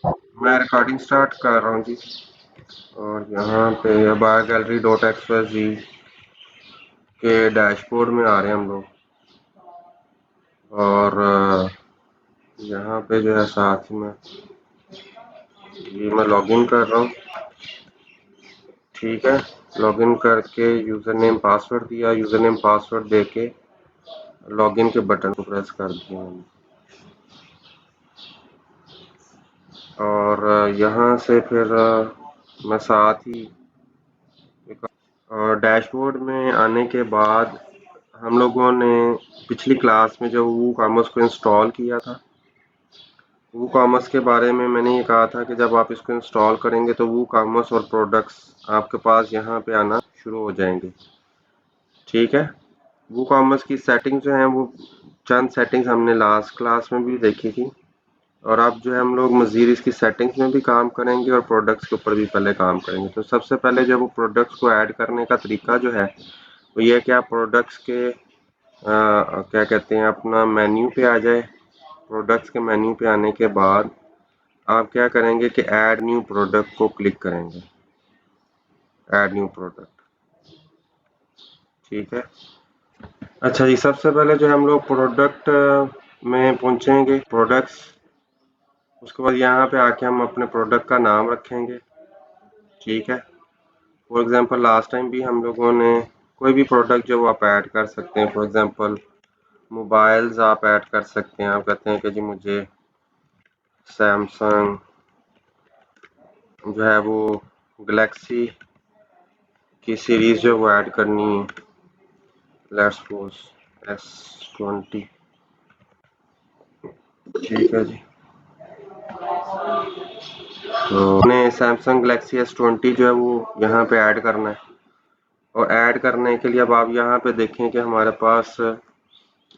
मैं recording start कर रहा हूँ जी। और यहाँ पे बार गैलरी डॉट एक्सवाईजी के डैशबोर्ड में आ रहे हैं हम लोग। और यहाँ पे जो है साथ में ये मैं लॉगिन कर रहा हूँ। ठीक है, लॉगिन करके यूज़र नेम पासवर्ड दिया, यूज़र नेम पासवर्ड देके लॉगिन के बटन को प्रेस कर दिया मैंने। और यहाँ से फिर मैं साथ ही डैशबोर्ड में आने के बाद हम लोगों ने पिछली क्लास में जो वूकॉमर्स को इंस्टॉल किया था, वूकॉमर्स के बारे में मैंने ये कहा था कि जब आप इसको इंस्टॉल करेंगे तो वूकॉमर्स और प्रोडक्ट्स आपके पास यहाँ पे आना शुरू हो जाएंगे। ठीक है, वूकॉमर्स की सेटिंग्स जो हैं वो चंद सेटिंग्स हमने लास्ट क्लास में भी देखी थी, और अब जो है हम लोग मज़ीद इसकी सेटिंग्स में भी काम करेंगे और प्रोडक्ट्स के ऊपर भी पहले काम करेंगे। तो सबसे पहले जब वो प्रोडक्ट्स को ऐड करने का तरीका जो है वो ये है कि आप प्रोडक्ट्स के क्या कहते हैं अपना मेन्यू पे आ जाए। प्रोडक्ट्स के मेन्यू पे आने के बाद आप क्या करेंगे कि ऐड न्यू प्रोडक्ट को क्लिक करेंगे, ऐड न्यू प्रोडक्ट। ठीक है, अच्छा जी, सबसे पहले जो हम लोग प्रोडक्ट में पहुंचेंगे, प्रोडक्ट्स, उसके बाद यहाँ पे आके हम अपने प्रोडक्ट का नाम रखेंगे। ठीक है, फॉर एग्जांपल लास्ट टाइम भी हम लोगों ने कोई भी प्रोडक्ट जो आप ऐड कर सकते हैं, फॉर एग्जांपल मोबाइल्स आप ऐड कर सकते हैं। आप कहते हैं कि जी मुझे सैमसंग जो है वो गैलेक्सी की सीरीज जो वो ऐड करनी है, लेट्स सपोज S20। ठीक है जी, तो हमने सैमसंग गैलेक्सी S20 जो है वो यहाँ पे ऐड करना है। और ऐड करने के लिए अब आप यहाँ पे देखें कि हमारे पास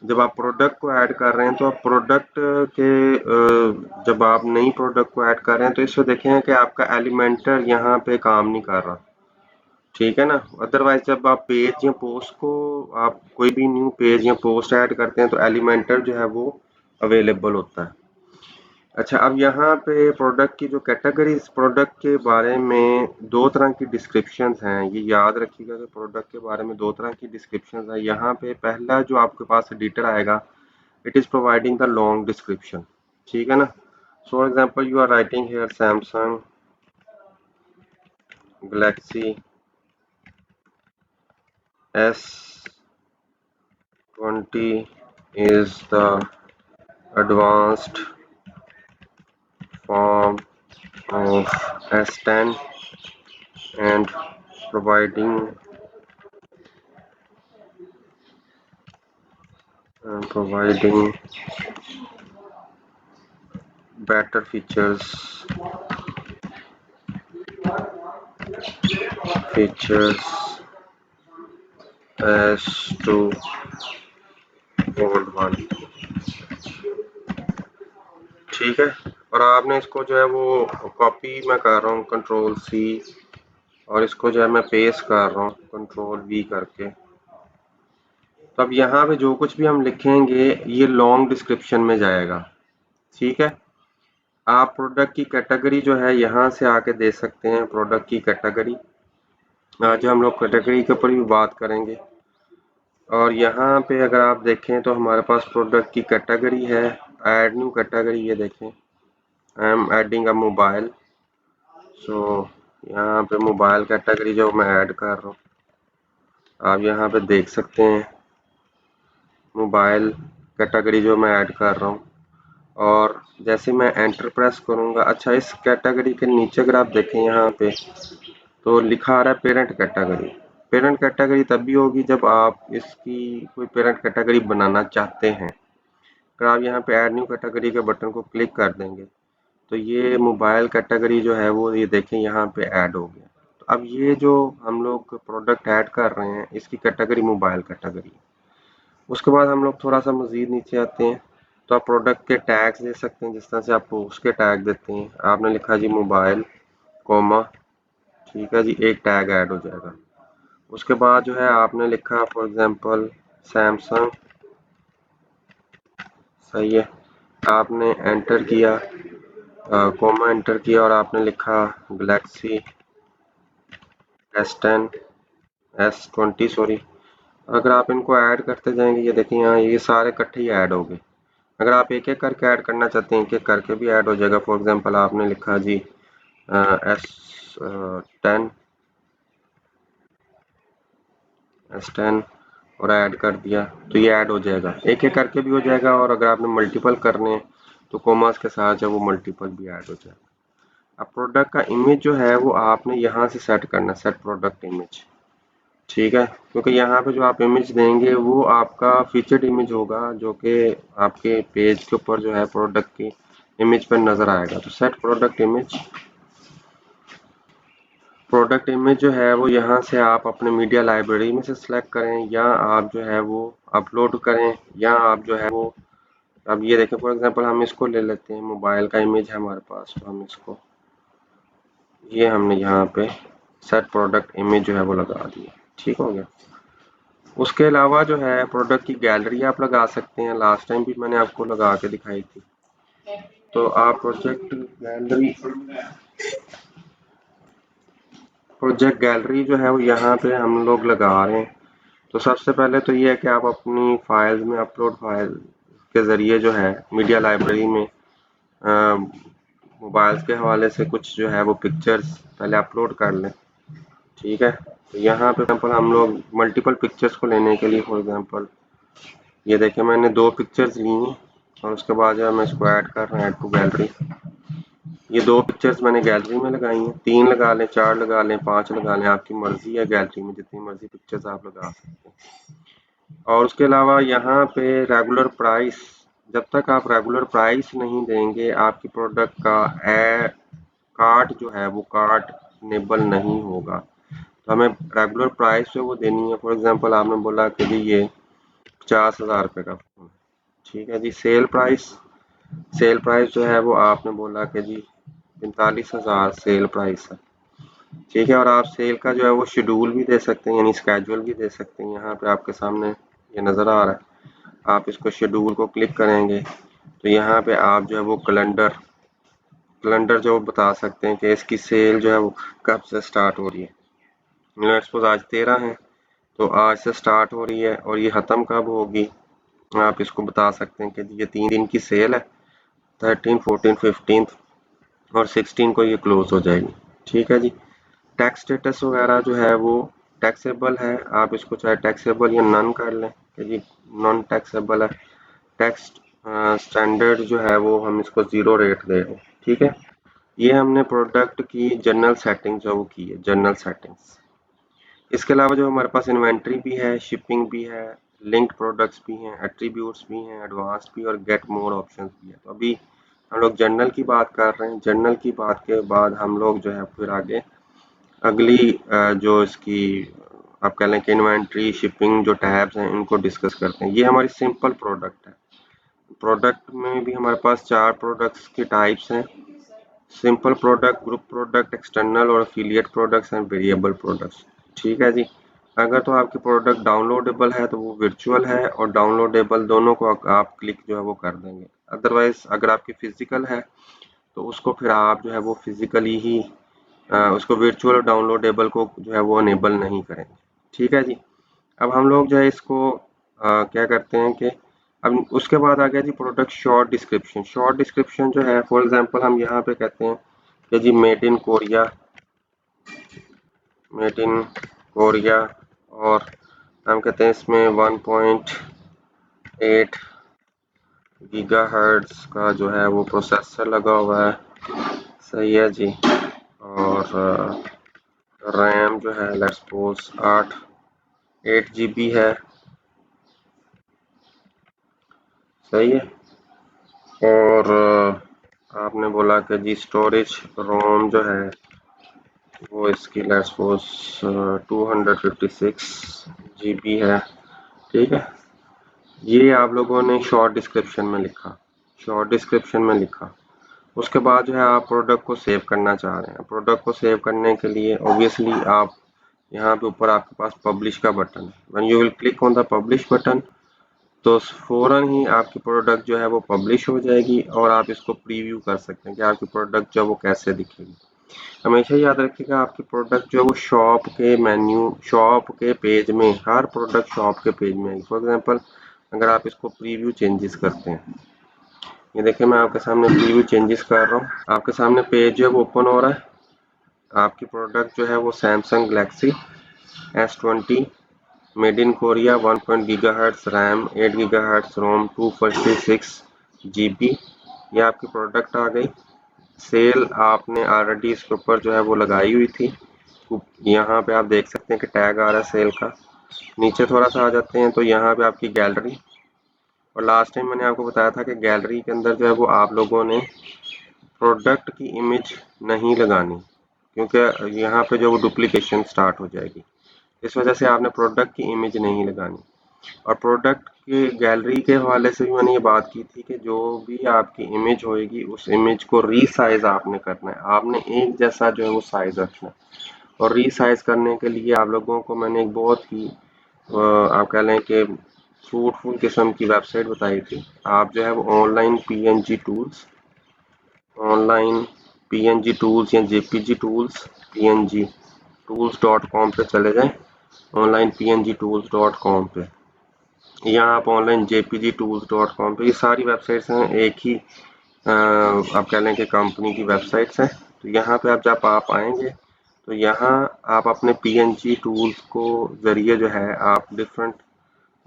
जब आप प्रोडक्ट को ऐड कर रहे हैं तो आप प्रोडक्ट के जब आप नई प्रोडक्ट को ऐड कर रहे हैं तो इसमें देखें कि आपका एलिमेंटर यहाँ पे काम नहीं कर रहा। ठीक है ना, अदरवाइज जब आप पेज या पोस्ट को, आप कोई भी न्यू पेज या पोस्ट ऐड करते हैं तो एलिमेंटर जो है वो अवेलेबल होता है। अच्छा, अब यहाँ पे प्रोडक्ट की जो कैटेगरीज, प्रोडक्ट के बारे में दो तरह की डिस्क्रिप्शंस हैं, ये याद रखिएगा कि प्रोडक्ट के बारे में दो तरह की डिस्क्रिप्शंस हैं। यहाँ पे पहला जो आपके पास एडिटर आएगा, it is providing the long description. ठीक है ना, so for example you are writing here Samsung Galaxy S20 is the advanced form of S10 and providing better features as to old one। ठीक है, और आपने इसको जो है वो कॉपी मैं कर रहा हूँ Ctrl+C, और इसको जो है मैं पेस्ट कर रहा हूँ Ctrl+V करके। तो अब यहाँ पे जो कुछ भी हम लिखेंगे ये लॉन्ग डिस्क्रिप्शन में जाएगा। ठीक है, आप प्रोडक्ट की कैटेगरी जो है यहाँ से आके दे सकते हैं। प्रोडक्ट की कैटेगरी, आज हम लोग कैटेगरी के ऊपर भी बात करेंगे। और यहाँ पे अगर आप देखें तो हमारे पास प्रोडक्ट की कैटेगरी है, ऐड न्यू कैटेगरी। ये देखें, I am adding a mobile. So यहाँ पे मोबाइल कैटेगरी जो मैं ऐड कर रहा हूँ, आप यहाँ पे देख सकते हैं मोबाइल कैटेगरी जो मैं ऐड कर रहा हूँ। और जैसे मैं एंटर प्रेस करूँगा, अच्छा इस कैटेगरी के नीचे अगर आप देखें यहाँ पे तो लिखा आ रहा है पेरेंट कैटेगरी। पेरेंट कैटेगरी तब भी होगी जब आप इसकी कोई पेरेंट कैटेगरी बनाना चाहते हैं। अगर आप यहाँ पे ऐड न्यू कैटेगरी के बटन को क्लिक कर देंगे तो ये मोबाइल कैटेगरी जो है वो ये देखें यहाँ पे ऐड हो गया। तो अब ये जो हम लोग प्रोडक्ट ऐड कर रहे हैं इसकी कैटेगरी मोबाइल कैटेगरी। उसके बाद हम लोग थोड़ा सा मज़ीद नीचे आते हैं तो आप प्रोडक्ट के टैग्स दे सकते हैं, जिस तरह से आप उसके टैग देते हैं। आपने लिखा जी मोबाइल कोमा, ठीक है जी, एक टैग ऐड हो जाएगा। उसके बाद जो है आपने लिखा फॉर एग्जांपल सैमसंग, सही है, आपने एंटर किया कोमा एंटर किया और आपने लिखा गैलेक्सी S10 S20 सॉरी। अगर आप इनको ऐड करते जाएंगे, ये देखिए यहाँ ये सारे इकट्ठे ही ऐड हो गए। अगर आप एक एक करके ऐड करना चाहते हैं, एक एक करके भी ऐड हो जाएगा। फॉर एग्जांपल आपने लिखा जी S10 और ऐड कर दिया तो ये ऐड हो जाएगा, एक एक करके भी हो जाएगा। और अगर आपने मल्टीपल करने हैं तो कोमास के साथ जो वो मल्टीपल भी ऐड हो जाएगा। अब प्रोडक्ट का इमेज जो है वो आपने यहाँ से सेट करना, सेट प्रोडक्ट इमेज, ठीक है। क्योंकि यहाँ पे जो आप इमेज देंगे वो आपका फीचर्ड इमेज होगा, जो कि आपके पेज के ऊपर जो है प्रोडक्ट की इमेज पर नजर आएगा। तो set product image, product image जो है वो यहाँ से आप अपने मीडिया लाइब्रेरी में से सिलेक्ट करें, या आप जो है वो अपलोड करें, या आप जो है वो, अब ये देखें फॉर एग्जांपल हम इसको ले लेते हैं, मोबाइल का इमेज है हमारे पास, तो हम इसको, ये हमने यहाँ पे सेट प्रोडक्ट इमेज जो है वो लगा दी, ठीक हो गया। उसके अलावा जो है प्रोडक्ट की गैलरी आप लगा सकते हैं, लास्ट टाइम भी मैंने आपको लगा के दिखाई थी। तो आप प्रोजेक्ट गैलरी जो है वो यहाँ पे हम लोग लगा रहे हैं। तो सबसे पहले तो ये है कि आप अपनी फाइल्स में, अपलोड फाइल के ज़रिए जो है मीडिया लाइब्रेरी में मोबाइल्स के हवाले से कुछ जो है वो पिक्चर्स पहले अपलोड कर लें, ठीक है। तो यहाँ पे एग्जाम्पल हम लोग मल्टीपल पिक्चर्स को लेने के लिए, फॉर एग्जांपल ये देखिए मैंने 2 पिक्चर्स ली हैं और उसके बाद जो है मैं इसको ऐड कर रहा हूँ, ऐड टू गैलरी। ये 2 पिक्चर्स मैंने गैलरी में लगाई हैं, 3 लगा लें, 4 लगा लें, 5 लगा लें, आपकी मर्जी है, गैलरी में जितनी मर्जी पिक्चर्स आप लगा सकते हैं। और उसके अलावा यहाँ पे रेगुलर प्राइस, जब तक आप रेगुलर प्राइस नहीं देंगे आपकी प्रोडक्ट का कार्ट जो है वो कार्ट इनेबल नहीं होगा। तो हमें रेगुलर प्राइस जो वो देनी है। फॉर एग्जांपल आपने बोला कि जी ये 50,000 रुपये का फोन, ठीक है जी। सेल प्राइस जो है वो आपने बोला कि जी 45,000 सेल प्राइस है, ठीक है। और आप सेल का जो है वो शेड्यूल भी दे सकते हैं, यानी स्केड्यूल भी दे सकते हैं। यहाँ पे आपके सामने ये नज़र आ रहा है, आप इसको शेड्यूल को क्लिक करेंगे तो यहाँ पे आप जो है वो कैलेंडर जो बता सकते हैं कि इसकी सेल जो है वो कब से स्टार्ट हो रही है। लेट्स सपोज आज 13 है, तो आज से स्टार्ट हो रही है और ये ख़त्म कब होगी, आप इसको बता सकते हैं कि ये 3 दिन की सेल है, 13, 14, 15 और 16 को ये क्लोज हो जाएगी, ठीक है जी। टैक्स स्टेटस वगैरह जो है वो टैक्सेबल है, आप इसको चाहे टैक्सेबल या नन कर लें कि जी नॉन टैक्सेबल है। टैक्स स्टैंडर्ड जो है वो हम इसको 0 रेट दे रहे हैं, ठीक है। ये हमने प्रोडक्ट की जनरल सेटिंग जो वो की है, जनरल सेटिंग्स। इसके अलावा जो हमारे पास इन्वेंट्री भी है, शिपिंग भी है, लिंक्ड प्रोडक्ट्स भी हैं, एट्रीब्यूट्स भी हैं, एडवांस भी और गेट मोर ऑप्शंस भी है। तो अभी हम लोग जनरल की बात कर रहे हैं। जनरल की बात के बाद हम लोग जो है फिर आगे अगली जो इसकी आप कह लें कि इन्वेंट्री, शिपिंग जो टैब्स हैं इनको डिस्कस करते हैं। ये हमारी सिंपल प्रोडक्ट है। प्रोडक्ट में भी हमारे पास 4 प्रोडक्ट्स की टाइप्स हैं, simple product, group product, external और affiliate products and variable products, ठीक है जी। अगर तो आपकी प्रोडक्ट डाउनलोडेबल है तो वो वर्चुअल है, और डाउनलोडेबल दोनों को आप क्लिक जो है वो कर देंगे। अदरवाइज अगर आपकी फिजिकल है तो उसको फिर आप जो है वो फिजिकली ही उसको वर्चुअल और डाउनलोडेबल को जो है वो अनेबल नहीं करेंगे, ठीक है जी। अब हम लोग जो है इसको क्या करते हैं कि अब उसके बाद आ गया जी product short description. Short description जो है फॉर एग्जांपल हम यहाँ पे कहते हैं कि जी made in Korea, made in Korea, और हम कहते हैं इसमें 1.8 गीगाहर्ट्ज का जो है वो प्रोसेसर लगा हुआ है, सही है जी। और रैम जो है लेट्स सपोज 8 GB है, सही है। और आपने बोला कि जी स्टोरेज रोम जो है वो इसकी लेट्स सपोज 256 GB है, ठीक है। ये आप लोगों ने शॉर्ट डिस्क्रिप्शन में लिखा, शॉर्ट डिस्क्रिप्शन में लिखा। उसके बाद जो है आप प्रोडक्ट को सेव करना चाह रहे हैं। प्रोडक्ट को सेव करने के लिए ऑब्वियसली आप यहाँ पे ऊपर आपके पास पब्लिश का बटन है। When you will click on the publish button, तो फ़ौरन ही आपकी प्रोडक्ट जो है वो पब्लिश हो जाएगी और आप इसको प्रीव्यू कर सकते हैं कि आपकी प्रोडक्ट जो है वो कैसे दिखेगी। हमेशा याद रखिएगा आपकी प्रोडक्ट जो है वो शॉप के मेन्यू, शॉप के पेज में, हर प्रोडक्ट शॉप के पेज में आएगी। फॉर एग्जांपल अगर आप इसको प्रीव्यू चेंजेस करते हैं, ये देखिए मैं आपके सामने प्रीव्यू चेंजेस कर रहा हूँ, आपके सामने पेज जो है वो ओपन हो रहा है। आपकी प्रोडक्ट जो है वो Samsung Galaxy S20 made in Korea 1 GHz RAM, 8 GHz ROM, 256 GB, ये आपकी प्रोडक्ट आ गई। सेल आपने ऑलरेडी इसके ऊपर जो है वो लगाई हुई थी। यहाँ पे आप देख सकते हैं कि टैग आ रहा है सेल का। नीचे थोड़ा सा आ जाते हैं तो यहाँ पे आपकी गैलरी, और लास्ट टाइम मैंने आपको बताया था कि गैलरी के अंदर जो है वो आप लोगों ने प्रोडक्ट की इमेज नहीं लगानी, क्योंकि यहाँ पे जो वो डुप्लीकेशन स्टार्ट हो जाएगी। इस वजह से आपने प्रोडक्ट की इमेज नहीं लगानी। और प्रोडक्ट की गैलरी के हवाले से भी मैंने ये बात की थी कि जो भी आपकी इमेज होएगी उस इमेज को रीसाइज आपने करना है, आपने एक जैसा जो है वो साइज रखना है। और रीसाइज करने के लिए आप लोगों को मैंने एक बहुत ही आप कह लें कि फ्रूटफुल किस्म की वेबसाइट बताई थी। आप जो है वो ऑनलाइन पीएनजी टूल्स या जेपीजी टूल्स पीएनजी tools.com पे चले जाएं, ऑनलाइन pngtools.com पे, या आप ऑनलाइन jpgtools.com पे, ये सारी वेबसाइट्स हैं, एक ही आप कह लें कि कंपनी की वेबसाइट्स हैं। तो यहाँ पे आप जब आप आएंगे तो यहाँ आप अपने png टूल्स को ज़रिए जो है आप डिफरेंट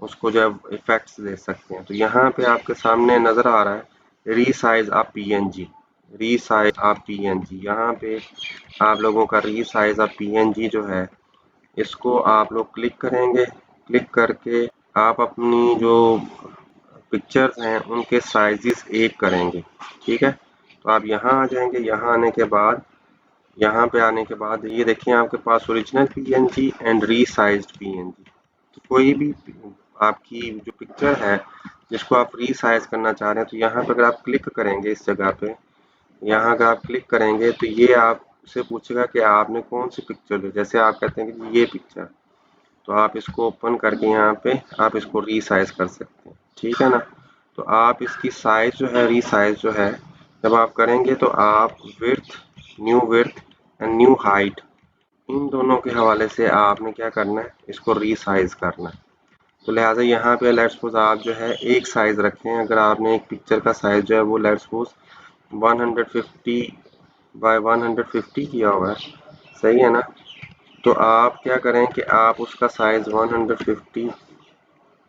उसको जो है इफेक्ट्स दे सकते हैं। तो यहाँ पे आपके सामने नज़र आ रहा है रीसाइज आप पीएनजी, रीसाइज आप पीएनजी, यहाँ पे आप लोगों का रीसाइज आप पीएनजी जो है इसको आप लोग क्लिक करेंगे। क्लिक करके आप अपनी जो पिक्चर्स हैं उनके साइजेस एक करेंगे, ठीक है। तो आप यहाँ आ जाएंगे, यहाँ आने के बाद, यहाँ पे आने के बाद ये देखिए आपके पास ओरिजिनल पीएनजी एंड रीसाइज्ड पीएनजी। तो कोई भी आपकी जो पिक्चर है जिसको आप रीसाइज करना चाह रहे हैं, तो यहाँ पे अगर आप क्लिक करेंगे इस जगह पे, यहाँ अगर आप क्लिक करेंगे तो ये आपसे पूछेगा कि आपने कौन सी पिक्चर ली। जैसे आप कहते हैं कि ये पिक्चर, तो आप इसको ओपन करके यहाँ पे आप इसको रीसाइज कर सकते हैं, ठीक है ना। तो आप इसकी साइज जो है, रीसाइज जो है जब आप करेंगे तो आप विड्थ एंड न्यू हाइट, इन दोनों के हवाले से आपने क्या करना है, इसको रीसाइज करना है। तो लिहाजा यहाँ पे लेट्स सपोज आप जो है एक साइज रखें। अगर आपने एक पिक्चर का साइज जो है वो लेट्स सपोज 150 बाय 150 किया हुआ है, सही है ना। तो आप क्या करें कि आप उसका साइज 150,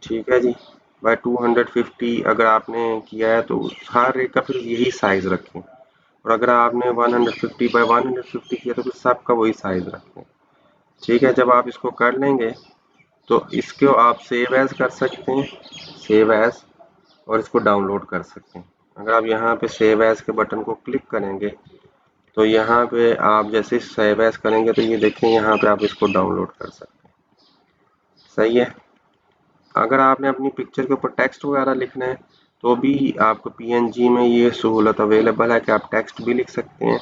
ठीक है जी, बाय 250 अगर आपने किया है तो हर एक का फिर यही साइज रखें। और अगर आपने 150 बाय 150 किया तो फिर सबका वही साइज रखें, ठीक है। जब आप इसको कर लेंगे तो इसको आप सेव एज कर सकते हैं, सेव एज, और इसको डाउनलोड कर सकते हैं। अगर आप यहाँ पे सेव एज के बटन को क्लिक करेंगे तो यहाँ पे आप जैसे सेव एज करेंगे तो ये देखें यहाँ पे आप इसको डाउनलोड कर सकते हैं, सही है। अगर आपने अपनी पिक्चर के ऊपर टेक्स्ट वगैरह लिखना है तो भी आपको पीएनजी में ये सहूलत अवेलेबल है कि आप टेक्स्ट भी लिख सकते हैं।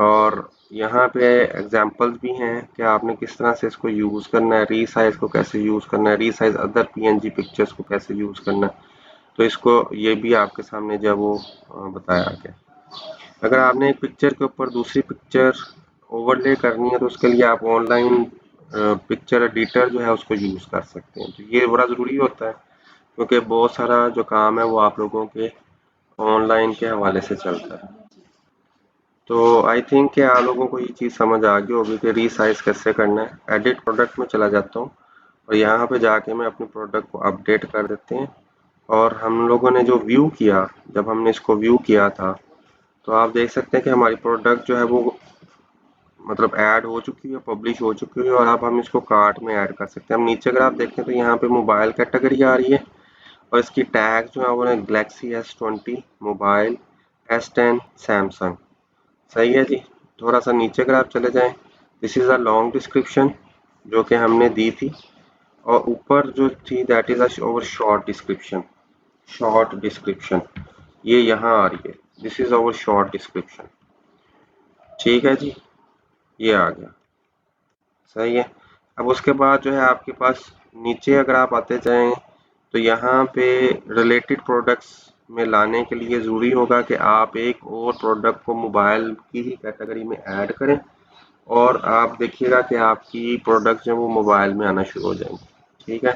और यहाँ पे एग्जांपल्स भी हैं कि आपने किस तरह से इसको यूज़ करना है, रीसाइज को कैसे यूज़ करना है, रीसाइज अदर पीएनजी पिक्चर्स को कैसे यूज़ करना है। तो इसको ये भी आपके सामने जो है वो बताया गया। अगर आपने एक पिक्चर के ऊपर दूसरी पिक्चर ओवरले करनी है तो उसके लिए आप ऑनलाइन पिक्चर एडिटर जो है उसको यूज़ कर सकते हैं। तो ये बड़ा ज़रूरी होता है क्योंकि बहुत सारा जो काम है वो आप लोगों के ऑनलाइन के हवाले से चलता है। तो आई थिंक कि आप लोगों को ये चीज़ समझ आ गई होगी कि रीसाइज कैसे करना है। एडिट प्रोडक्ट में चला जाता हूँ और यहाँ पे जाके मैं अपने प्रोडक्ट को अपडेट कर देते हैं। और हम लोगों ने जो व्यू किया, जब हमने इसको व्यू किया था तो आप देख सकते हैं कि हमारी प्रोडक्ट जो है वो मतलब ऐड हो चुकी है, पब्लिश हो चुकी है, और अब हम इसको कार्ट में ऐड कर सकते हैं। हम नीचे अगर आप देखें तो यहाँ पे मोबाइल कैटेगरी आ रही है और इसकी टैग जो है वो है Galaxy S20 mobile, S10 Samsung, सही है जी। थोड़ा सा नीचे अगर आप चले जाएं, this is a long description जो कि हमने दी थी, और ऊपर जो थी that is our short description, short description ये यहाँ आ रही है, this is our short description, ठीक है जी, ये आ गया, सही है। अब उसके बाद जो है आपके पास नीचे अगर आप आते जाएं तो यहाँ पे रिलेटेड प्रोडक्ट्स में लाने के लिए ज़रूरी होगा कि आप एक और प्रोडक्ट को मोबाइल की ही कैटेगरी में ऐड करें और आप देखिएगा कि आपकी प्रोडक्ट्स जो वो मोबाइल में आना शुरू हो जाएंगे। ठीक है।